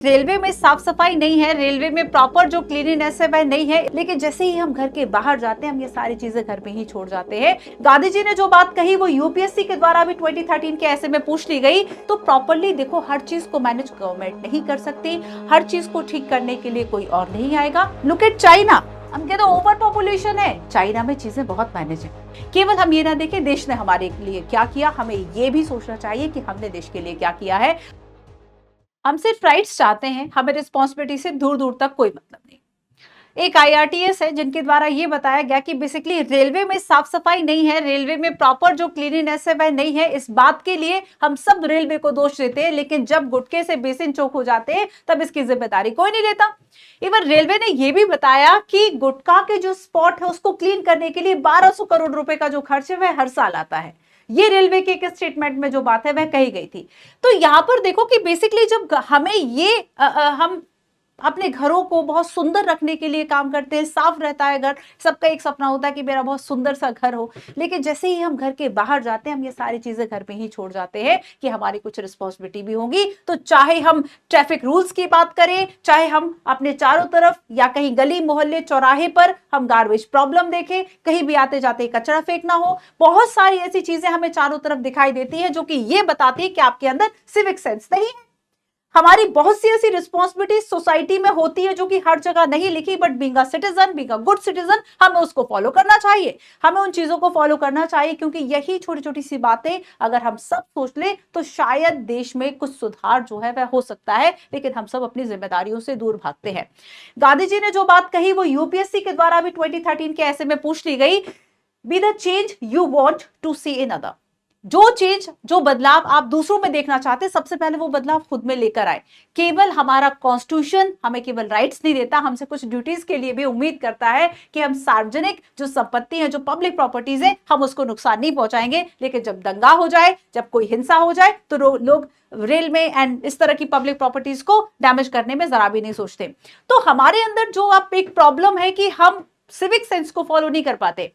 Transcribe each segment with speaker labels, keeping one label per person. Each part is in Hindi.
Speaker 1: रेलवे में साफ सफाई नहीं है, रेलवे में प्रॉपर जो क्लीनिनेस है वह नहीं है, लेकिन जैसे ही हम घर के बाहर जाते हैं हम ये सारी चीजें घर पे ही छोड़ जाते हैं। गांधी जी ने जो बात कही वो यूपीएससी के द्वारा भी 2013 के ऐसे में पूछ ली गई। तो प्रॉपरली देखो, हर चीज को मैनेज गवर्नमेंट नहीं कर सकती, हर चीज को ठीक करने के लिए कोई और नहीं आएगा। लुक एट चाइना, हम कहते हैं ओवर पॉपुलेशन है, चाइना में चीजें बहुत मैनेज है। केवल हम ये ना देखें देश ने हमारे लिए क्या किया, हमें ये भी सोचना चाहिए कि हमने देश के लिए क्या किया है। हम सिर्फ राइट्स चाहते हैं, हमें रिस्पॉन्सिबिलिटी से दूर दूर तक कोई मतलब नहीं। एक आईआरटीएस है जिनके द्वारा ये बताया गया कि बेसिकली रेलवे में साफ सफाई नहीं है, रेलवे में प्रॉपर जो क्लीनिनेस है वह नहीं है। इस बात के लिए हम सब रेलवे को दोष देते हैं, लेकिन जब गुटके से बेसिन चौक हो जाते हैं तब इसकी जिम्मेदारी कोई नहीं लेता। इवन रेलवे ने यह भी बताया कि गुटखा के जो स्पॉट है उसको क्लीन करने के लिए 1200 करोड़ रुपए का जो खर्च है वह हर साल आता है। ये रेलवे के एक स्टेटमेंट में जो बात है वह कही गई थी। तो यहां पर देखो कि बेसिकली जब हमें ये हम अपने घरों को बहुत सुंदर रखने के लिए काम करते हैं, साफ रहता है घर, सबका एक सपना होता है कि मेरा बहुत सुंदर सा घर हो, लेकिन जैसे ही हम घर के बाहर जाते हैं हम ये सारी चीजें घर पे ही छोड़ जाते हैं कि हमारी कुछ रिस्पॉन्सिबिलिटी भी होगी। तो चाहे हम ट्रैफिक रूल्स की बात करें, चाहे हम अपने चारों तरफ या कहीं गली मोहल्ले चौराहे पर हम गार्बेज प्रॉब्लम देखें, कहीं भी आते जाते कचरा फेंकना हो, बहुत सारी ऐसी चीजें हमें चारों तरफ दिखाई देती है जो कि ये बताती है कि आपके अंदर सिविक सेंस नहीं है। हमारी बहुत सी ऐसी रिस्पॉन्सिबिलिटी सोसाइटी में होती है जो कि हर जगह नहीं लिखी, but being a citizen, being a good citizen, हमें उसको फॉलो करना चाहिए। हमें उन चीजों को फॉलो करना चाहिए क्योंकि यही छोटी छोटी सी बातें अगर हम सब सोच लें तो शायद देश में कुछ सुधार जो है वह हो सकता है, लेकिन हम सब अपनी जिम्मेदारियों से दूर भागते हैं। गांधी जी ने जो बात कही वो यूपीएससी के द्वारा भी 2013 के ऐसे में पूछ ली गई। Be the change you want to see in other. जो चेंज, जो बदलाव आप दूसरों में देखना चाहते हैं, सबसे पहले वो बदलाव खुद में लेकर आए। केवल हमारा कॉन्स्टिट्यूशन हमें केवल राइट्स नहीं देता, हमसे कुछ ड्यूटीज के लिए भी उम्मीद करता है कि हम सार्वजनिक जो संपत्ति है, जो पब्लिक प्रॉपर्टीज है, हम उसको नुकसान नहीं पहुंचाएंगे। लेकिन जब दंगा हो जाए, जब कोई हिंसा हो जाए, तो लोग रेल में एंड इस तरह की पब्लिक प्रॉपर्टीज को डैमेज करने में जरा भी नहीं सोचते। तो हमारे अंदर जो आप एक प्रॉब्लम है कि हम सिविक सेंस को फॉलो नहीं कर पाते।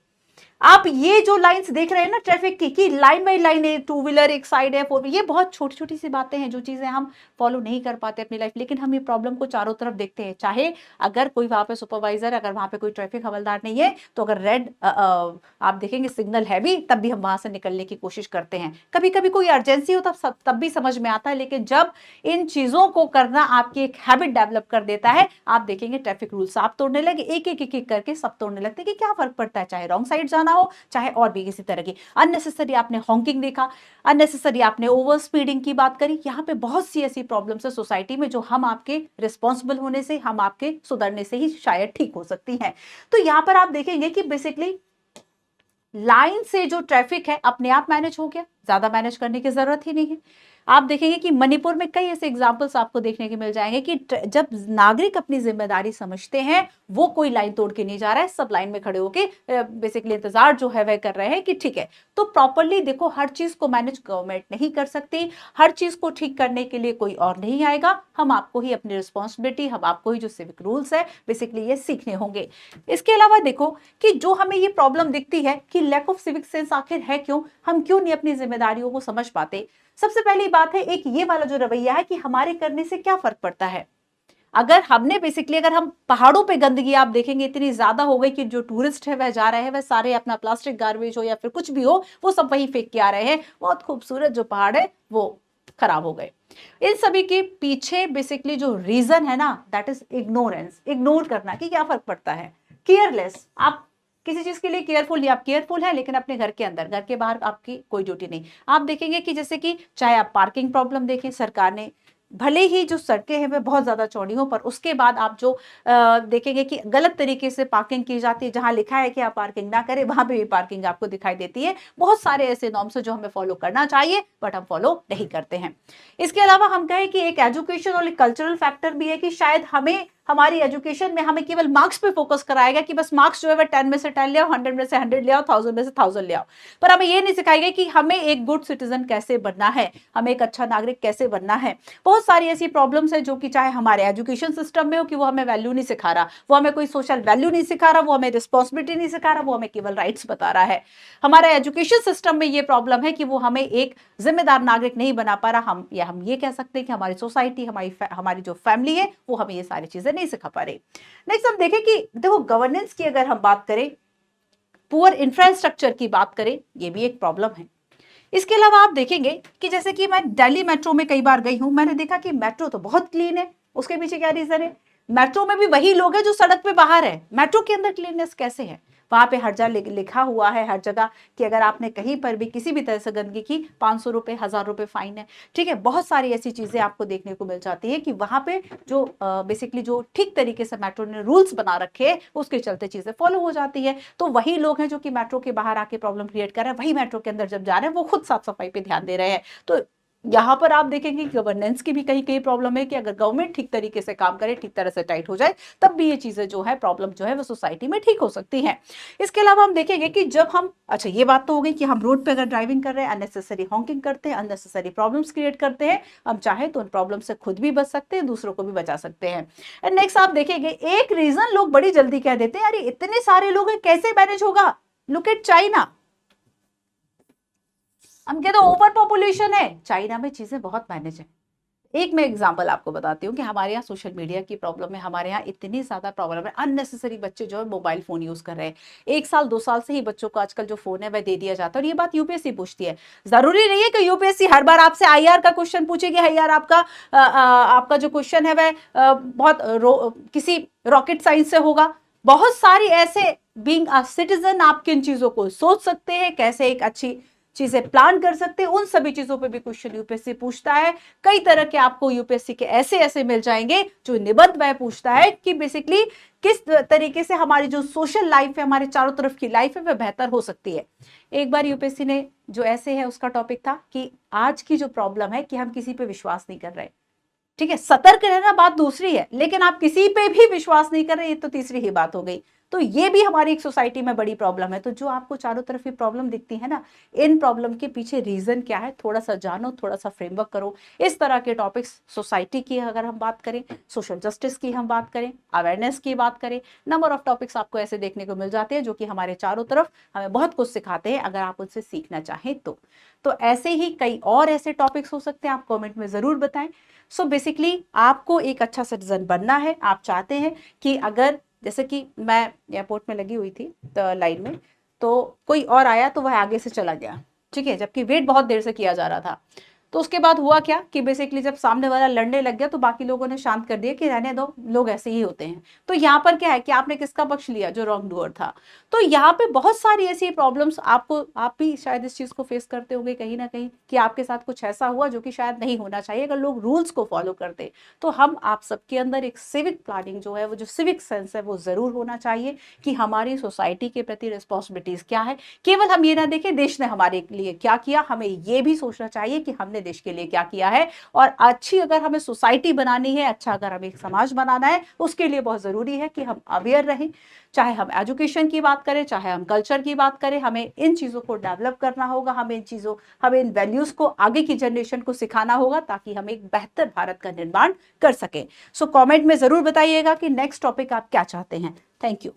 Speaker 1: आप ये जो लाइंस देख रहे हैं ना ट्रैफिक की, कि लाइन बाई लाइन है, टू व्हीलर एक साइड है, फोर, ये बहुत छोटी छोटी सी बातें हैं जो चीजें हम फॉलो नहीं कर पाते अपनी लाइफ, लेकिन हम ये प्रॉब्लम को चारों तरफ देखते हैं। चाहे अगर कोई वहां पे सुपरवाइजर, अगर वहां पे कोई ट्रैफिक हवलदार नहीं है, तो अगर रेड आप देखेंगे सिग्नल है भी, तब भी हम वहां से निकलने की कोशिश करते हैं। कभी कभी कोई अर्जेंसी हो तब भी समझ में आता है, लेकिन जब इन चीजों को करना आपकी एक हैबिट डेवलप कर देता है, आप देखेंगे ट्रैफिक रूल्स आप तोड़ने लगे, एक एक एक एक करके सब तोड़ने लगते हैं कि क्या फर्क पड़ता है, चाहे रॉन्ग साइड जाना हो, चाहे और भी किसी तरह की अननेसेसरी आपने हॉकिंग देखा, अननेसेसरी आपने ओवर स्पीडिंग की बात करी। यहाँ पे बहुत सी ऐसी प्रॉब्लम्स है सोसाइटी में जो हम आपके रिस्पॉन्सिबल होने से, हम आपके सुधरने से ही शायद ठीक हो सकती हैं। तो यहाँ पर आप देखेंगे कि बेसिकली लाइन से जो ट्रैफिक है अपने आप मैनेज हो गया, ज्यादा मैनेज करने की जरूरत ही नहीं है। आप देखेंगे कि मणिपुर में कई ऐसे एग्जाम्पल्स आपको देखने के मिल जाएंगे कि जब नागरिक अपनी जिम्मेदारी समझते हैं, वो कोई लाइन तोड़ के नहीं जा रहा है, सब लाइन में खड़े होके बेसिकली इंतजार जो है वह कर रहे हैं कि ठीक है। तो प्रॉपरली देखो, हर चीज को मैनेज गवर्नमेंट नहीं कर सकती, हर चीज को ठीक करने के लिए कोई और नहीं आएगा। हम आपको ही अपनी रिस्पॉन्सिबिलिटी, हम आपको ही जो सिविक रूल्स है बेसिकली ये सीखने होंगे। इसके अलावा देखो कि जो हमें ये प्रॉब्लम दिखती है कि लैक ऑफ सिविक सेंस आखिर है क्यों, हम क्यों नहीं अपनी जिम्मेदारियों को समझ पाते। सबसे पहली बात है एक ये वाला जो रवैया है कि हमारे करने से क्या फर्क पड़ता है। अगर हमने बेसिकली, अगर हम पहाड़ों पे गंदगी आप देखेंगे इतनी ज्यादा हो गई कि जो टूरिस्ट है वह जा रहे हैं, वह सारे अपना प्लास्टिक गार्बेज हो या फिर कुछ भी हो वो सब वहीं फेंक के आ रहे हैं, बहुत खूबसूरत जो पहाड़ है वो खराब हो गए। इन सभी के पीछे बेसिकली जो रीजन है ना, दैट इज इग्नोरेंस, इग्नोर करना कि क्या फर्क पड़ता है, केयरलेस। आप किसी चीज के लिए केयरफुल, या आप केयरफुल है लेकिन अपने घर के अंदर, घर के बाहर आपकी कोई ड्यूटी नहीं। आप देखेंगे कि जैसे कि चाहे आप पार्किंग प्रॉब्लम देखें, सरकार ने भले ही जो सड़कें हैं वह बहुत ज्यादा चौड़ी हो, पर उसके बाद आप जो देखेंगे कि गलत तरीके से पार्किंग की जाती है, जहां लिखा है कि आप पार्किंग ना करें वहां पे भी पार्किंग आपको दिखाई देती है। बहुत सारे ऐसे नॉर्म्स हैं जो हमें फॉलो करना चाहिए बट हम फॉलो नहीं करते हैं। इसके अलावा हम कहें कि एक एजुकेशन और एक कल्चरल फैक्टर भी है कि शायद हमें हमारी एजुकेशन में हमें केवल मार्क्स पे फोकस कराएगा कि बस मार्क्स जो है वह 10 में से 10 ले आओ, 100 में से 100 ले आओ, 1000 में से 1000 ले आओ, पर हमें ये नहीं सिखाएगा कि हमें एक गुड सिटीजन कैसे बनना है, हमें एक अच्छा नागरिक कैसे बनना है। बहुत सारी ऐसी प्रॉब्लम्स है जो कि चाहे हमारे एजुकेशन सिस्टम में हो कि वो हमें वैल्यू नहीं सिखा रहा, वो हमें कोई सोशल वैल्यू नहीं सिखा रहा, वो हमें रिस्पॉन्सिबिलिटी नहीं सिखा रहा, वो हमें केवल राइट्स बता रहा है। हमारे एजुकेशन सिस्टम में ये प्रॉब्लम है कि वो हमें एक जिम्मेदार नागरिक नहीं बना पा रहा। हम ये कह सकते हैं कि हमारी सोसाइटी, हमारी जो फैमिली है वो हमें ये सारी चीजें नहीं सिखा पा रही। नेक्स्ट हम देखें कि देखो गवर्नेंस की अगर हम बात करें, पुअर इंफ्रास्ट्रक्चर की बात करें, ये भी एक प्रॉब्लम है। इसके अलावा आप देखेंगे कि जैसे कि मैं दिल्ली मेट्रो में कई बार गई हूं, मैंने देखा कि मेट्रो तो बहुत क्लीन है। उसके पीछे क्या रीजन है? मेट्रो में भी वही लोग हैं जो सड़क पे बाहर है, मेट्रो के अंदर क्लीननेस कैसे है? वहां पे हर जगह लिखा हुआ है, हर जगह कि अगर आपने कहीं पर भी किसी भी तरह से गंदगी की 500 रुपए, 1000 रुपए फाइन है। ठीक है, बहुत सारी ऐसी चीजें आपको देखने को मिल जाती है कि वहां पे जो बेसिकली जो ठीक तरीके से मेट्रो ने रूल्स बना रखे हैं उसके चलते चीजें फॉलो हो जाती है। तो वही लोग हैं जो कि मेट्रो के बाहर आके प्रॉब्लम क्रिएट कर रहे हैं, वही मेट्रो के अंदर जब जा रहे हैं वो खुद साफ सफाई पे ध्यान दे रहे हैं। तो यहाँ पर आप देखेंगे कि गवर्नेंस की भी कहीं कहीं प्रॉब्लम है कि अगर गवर्नमेंट ठीक तरीके से काम करे, ठीक तरह से टाइट हो जाए, तब भी ये चीजें जो है प्रॉब्लम जो है वो सोसाइटी में ठीक हो सकती हैं। इसके अलावा हम देखेंगे कि जब हम, अच्छा ये बात तो हो गई कि हम रोड पे अगर ड्राइविंग कर रहे हैं अननेसेसरी हॉकिंग करते हैं, अननेसेसरी प्रॉब्लम्स क्रिएट करते हैं, हम चाहे तो उन प्रॉब्लम से खुद भी बच सकते हैं, दूसरों को भी बचा सकते हैं। एंड नेक्स्ट आप देखेंगे एक रीजन लोग बड़ी जल्दी कह देते हैं, अरे इतने सारे लोग हैं कैसे मैनेज होगा, लुक एट चाइना। हम कहते हैं ओवर पॉपुलेशन है, चाइना में चीजें बहुत मैनेज है। एक मैं एग्जांपल आपको बताती हूँ कि हमारे यहाँ सोशल मीडिया की प्रॉब्लम है, हमारे यहाँ इतनी ज्यादा प्रॉब्लम है, अननेसेसरी बच्चे जो है मोबाइल फोन यूज कर रहे हैं। 1 साल 2 साल से ही बच्चों को आजकल जो फोन है वह दे दिया जाता है। और ये बात यूपीएससी पूछती है, जरूरी नहीं है कि यूपीएससी हर बार आपसे आईआर का क्वेश्चन पूछेगी। आईआर आपका जो क्वेश्चन है वह बहुत किसी रॉकेट साइंस से होगा। बहुत सारी ऐसे बीइंग अ सिटीजन आप किन चीजों को सोच सकते हैं, कैसे एक अच्छी चीजें प्लान कर सकते हैं, उन सभी चीजों पे भी क्वेश्चन यूपीएससी पूछता है। कई तरह के आपको यूपीएससी के ऐसे ऐसे मिल जाएंगे जो निबंध वह पूछता है कि बेसिकली किस तरीके से हमारी जो सोशल लाइफ है, हमारे चारों तरफ की लाइफ है, वह बेहतर हो सकती है। एक बार यूपीएससी ने जो ऐसे है उसका टॉपिक था कि आज की जो प्रॉब्लम है कि हम किसी पे विश्वास नहीं कर रहे। ठीक है, सतर्क रहना बात दूसरी है, लेकिन आप किसी पे भी विश्वास नहीं कर रहे, ये तो तीसरी ही बात हो गई। तो ये भी हमारी एक सोसाइटी में बड़ी प्रॉब्लम है। तो जो आपको चारों तरफ ये प्रॉब्लम दिखती है ना, इन प्रॉब्लम के पीछे रीजन क्या है, थोड़ा सा जानो, थोड़ा सा फ्रेमवर्क करो। इस तरह के टॉपिक्स सोसाइटी की अगर हम बात करें, सोशल जस्टिस की हम बात करें, अवेयरनेस की बात करें, नंबर ऑफ टॉपिक्स आपको ऐसे देखने को मिल जाते हैं जो कि हमारे चारों तरफ हमें बहुत कुछ सिखाते हैं अगर आप उनसे सीखना चाहें तो ऐसे ही कई और ऐसे टॉपिक्स हो सकते हैं, आप कमेंट में जरूर बताएं। सो बेसिकली आपको एक अच्छा सिटीजन बनना है, आप चाहते हैं कि अगर जैसे कि मैं एयरपोर्ट में लगी हुई थी तो लाइन में, तो कोई और आया तो वह आगे से चला गया, ठीक है, जबकि वेट बहुत देर से किया जा रहा था। तो उसके बाद हुआ क्या कि बेसिकली जब सामने वाला लड़ने लग गया तो बाकी लोगों ने शांत कर दिया कि रहने दो, लोग ऐसे ही होते हैं। तो यहाँ पर क्या है कि आपने किसका पक्ष लिया, जो रॉन्ग डूअर था। तो यहाँ पे बहुत सारी ऐसी प्रॉब्लम्स आप भी शायद इस चीज को फेस करते होंगे कहीं ना कहीं कि आपके साथ कुछ ऐसा हुआ जो कि शायद नहीं होना चाहिए अगर लोग रूल्स को फॉलो करते। तो हम आप सबके अंदर एक सिविक प्लानिंग जो है, वो जो सिविक सेंस है वो जरूर होना चाहिए कि हमारी सोसाइटी के प्रति रिस्पॉन्सिबिलिटीज क्या है। केवल हम ये ना देखें देश ने हमारे लिए क्या किया, हमें ये भी सोचना चाहिए कि हमने देश के लिए क्या किया है। और अच्छी अगर हमें सोसाइटी बनानी है, अच्छा अगर हमें एक समाज बनाना है, उसके लिए बहुत जरूरी है कि हम अवेयर रहें। चाहे हम एजुकेशन की बात करें, चाहे हम कल्चर की बात करें, हमें इन चीजों को डेवलप करना होगा, हमें इन वैल्यूज को आगे की जनरेशन को सिखाना होगा ताकि हम एक बेहतर भारत का निर्माण कर सकें। सो कमेंट में जरूर बताइएगा कि नेक्स्ट टॉपिक आप क्या चाहते हैं। Thank you.